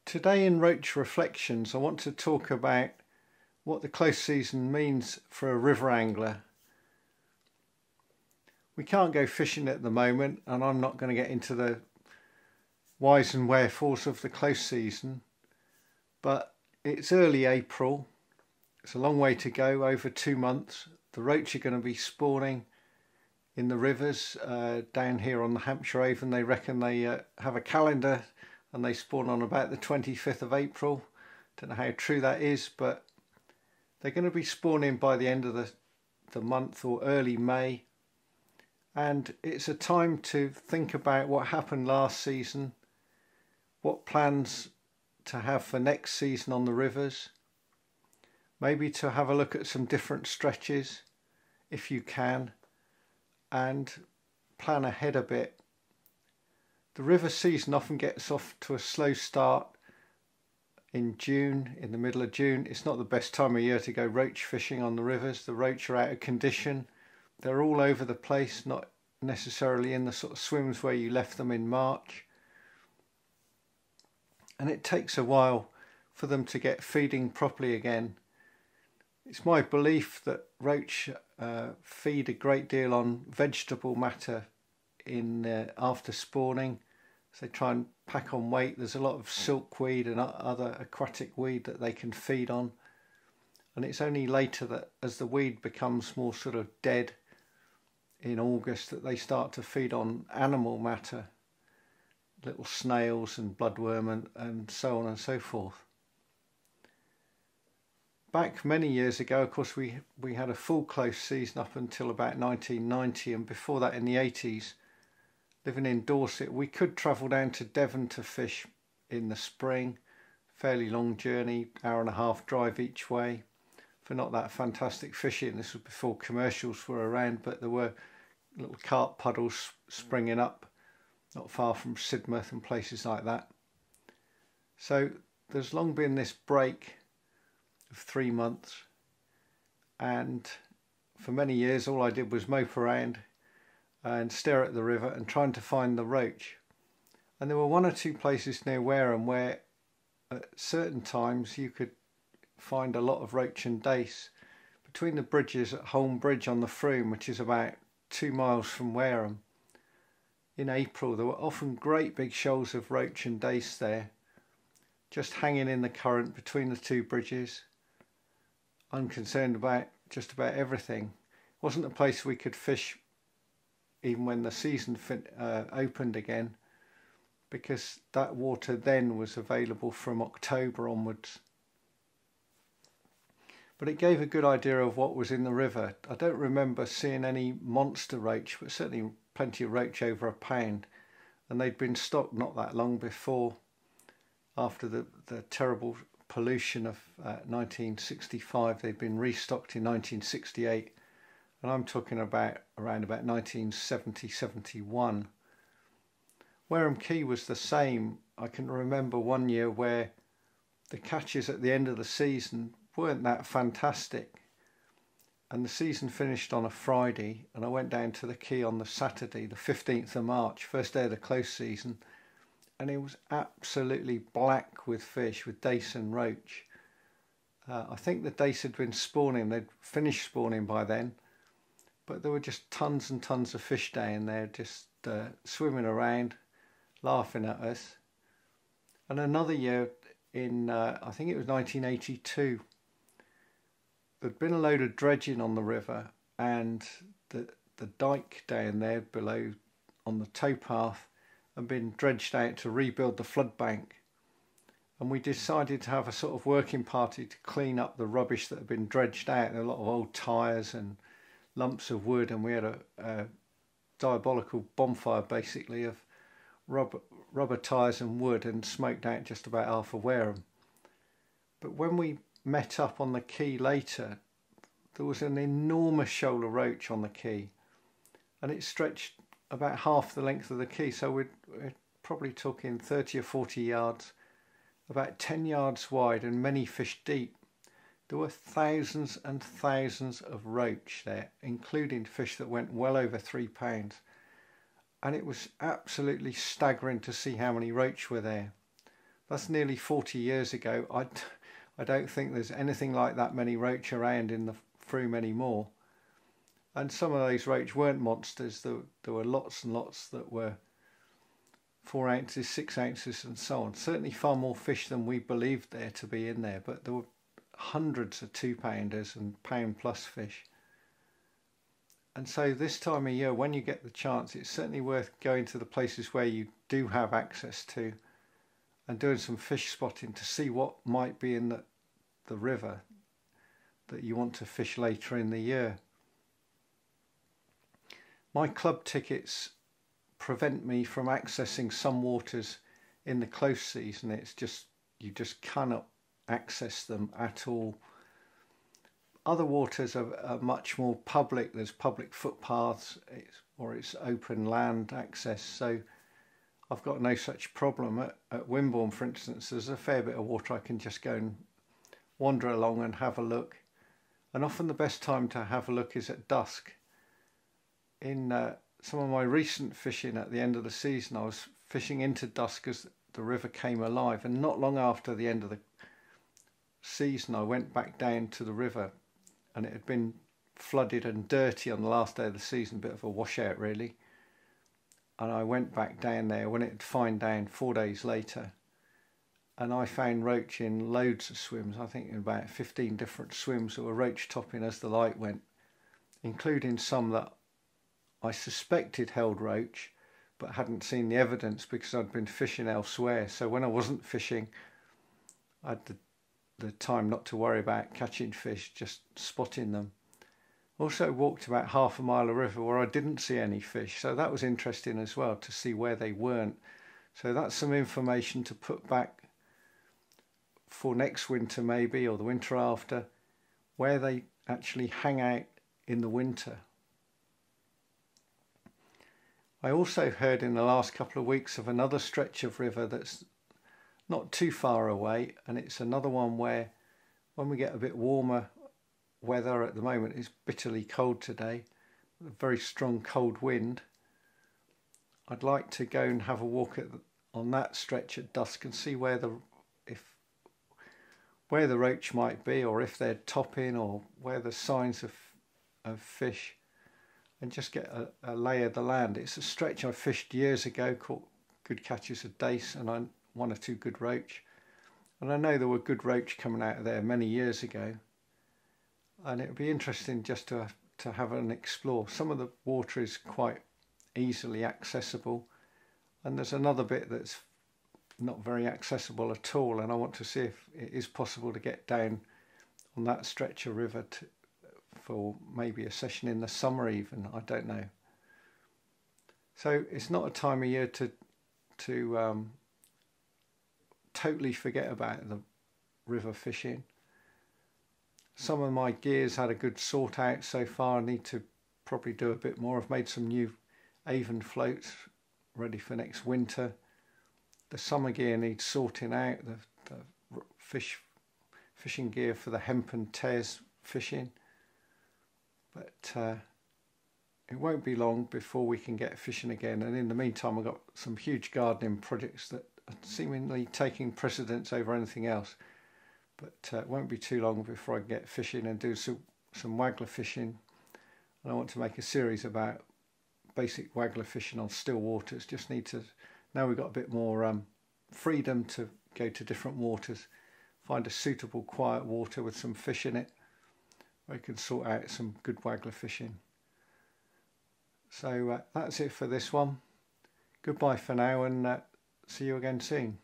Today in Roach Reflections I want to talk about what the close season means for a river angler. We can't go fishing at the moment, and I'm not going to get into the whys and wherefores of the close season, but it's early April. It's a long way to go, over 2 months. The roach are going to be spawning in the rivers down here on the Hampshire Avon. They reckon they have a calendar and they spawn on about the 25th of April. Don't know how true that is, but they're going to be spawning by the end of the month or early May. And it's a time to think about what happened last season, what plans to have for next season on the rivers, maybe to have a look at some different stretches if you can, and plan ahead a bit. The river season often gets off to a slow start in June, in the middle of June. It's not the best time of year to go roach fishing on the rivers. The roach are out of condition. They're all over the place, not necessarily in the sort of swims where you left them in March. And it takes a while for them to get feeding properly again. It's my belief that roach feed a great deal on vegetable matter after spawning. So they try and pack on weight. There's a lot of silkweed and other aquatic weed that they can feed on. And it's only later that, as the weed becomes more sort of dead in August, that they start to feed on animal matter, little snails and bloodworm and so on and so forth. Back many years ago, of course, we had a full close season up until about 1990, and before that in the 80s, living in Dorset, we could travel down to Devon to fish in the spring. Fairly long journey, hour-and-a-half drive each way, for not that fantastic fishing. This was before commercials were around, but there were little carp puddles springing up not far from Sidmouth and places like that. So there's long been this break of 3 months, and for many years all I did was mope around and stare at the river and trying to find the roach. And there were 1 or 2 places near Wareham where at certain times you could find a lot of roach and dace. Between the bridges at Holme Bridge on the Froome, which is about 2 miles from Wareham, in April there were often great big shoals of roach and dace there, just hanging in the current between the 2 bridges, unconcerned about just about everything. It wasn't a place we could fish even when the season opened again, because that water then was available from October onwards. But it gave a good idea of what was in the river. I don't remember seeing any monster roach, but certainly plenty of roach over £1, and they'd been stocked not that long before, after the terrible pollution of 1965. They'd been restocked in 1968, and I'm talking about around about 1970-71. Wareham Quay was the same. I can remember one year where the catches at the end of the season weren't that fantastic, and the season finished on a Friday, and I went down to the quay on the Saturday, the 15th of March, first day of the close season, and it was absolutely black with fish, with dace and roach. I think the dace had been spawning, they'd finished spawning by then, but there were just tons and tons of fish down there, just swimming around, laughing at us. And another year in, I think it was 1982, there'd been a load of dredging on the river, and the dike down there below on the towpath had been dredged out to rebuild the flood bank. And we decided to have a sort of working party to clean up the rubbish that had been dredged out. There were a lot of old tyres and lumps of wood, and we had a diabolical bonfire basically of rubber tyres and wood, and smoked out just about half of Wareham. But when we met up on the quay later, there was an enormous shoal of roach on the quay, and it stretched about half the length of the quay, so we're probably talking 30 or 40 yards, about 10 yards wide and many fish deep. There were thousands and thousands of roach there, including fish that went well over £3. And it was absolutely staggering to see how many roach were there. That's nearly 40 years ago. I don't think there's anything like that many roach around in the Froome anymore. And some of those roach weren't monsters. There were lots and lots that were 4 ounces, 6 ounces and so on. Certainly far more fish than we believed there to be in there, but there were hundreds of 2-pounders and pound-plus fish. And so this time of year, when you get the chance, it's certainly worth going to the places where you do have access to and doing some fish spotting to see what might be in the river that you want to fish later in the year. My club tickets prevent me from accessing some waters in the close season. It's just, you just cannot access them at all. Other waters are much more public. There's public footpaths, or it's open land access, so I've got no such problem. At Wimborne, for instance, there's a fair bit of water I can just go and wander along and have a look. And often the best time to have a look is at dusk. In some of my recent fishing at the end of the season, I was fishing into dusk as the river came alive, and not long after the end of the season I went back down to the river, and it had been flooded and dirty on the last day of the season, a bit of a washout really. And I went back down there when it had fined down 4 days later, and I found roach in loads of swims. I think in about 15 different swims that were roach topping as the light went, including some that I suspected held roach but hadn't seen the evidence because I'd been fishing elsewhere. So when I wasn't fishing, I had the time not to worry about catching fish, just spotting them. Also walked about half a mile of river where I didn't see any fish, so that was interesting as well to see where they weren't. So that's some information to put back for next winter maybe, or the winter after, where they actually hang out in the winter. I also heard in the last couple of weeks of another stretch of river that's not too far away, and it's another one where when we get a bit warmer weather, at the moment it's bitterly cold today, a very strong cold wind, I'd like to go and have a walk on that stretch at dusk and see where the roach might be, or if they're topping, or where there's signs of fish, and just get a lay of the land. It's a stretch I fished years ago, caught good catches of dace and 1 or 2 good roach, and I know there were good roach coming out of there many years ago, and it would be interesting just to have an explore. Some of the water is quite easily accessible, and there's another bit that's not very accessible at all, and I want to see if it is possible to get down on that stretch of river for maybe a session in the summer even, I don't know. So it's not a time of year to totally forget about the river fishing. Some of my gear's had a good sort out so far. I need to probably do a bit more. I've made some new Avon floats ready for next winter. The summer gear needs sorting out, the fishing gear for the hempen tears fishing. But it won't be long before we can get fishing again, and in the meantime I've got some huge gardening projects that are seemingly taking precedence over anything else. But it won't be too long before I can get fishing and do some waggler fishing. And I want to make a series about basic waggler fishing on still waters. Just need to, now we've got a bit more freedom to go to different waters, find a suitable quiet water with some fish in it, where you can sort out some good waggler fishing. So that's it for this one. Goodbye for now, and see you again soon.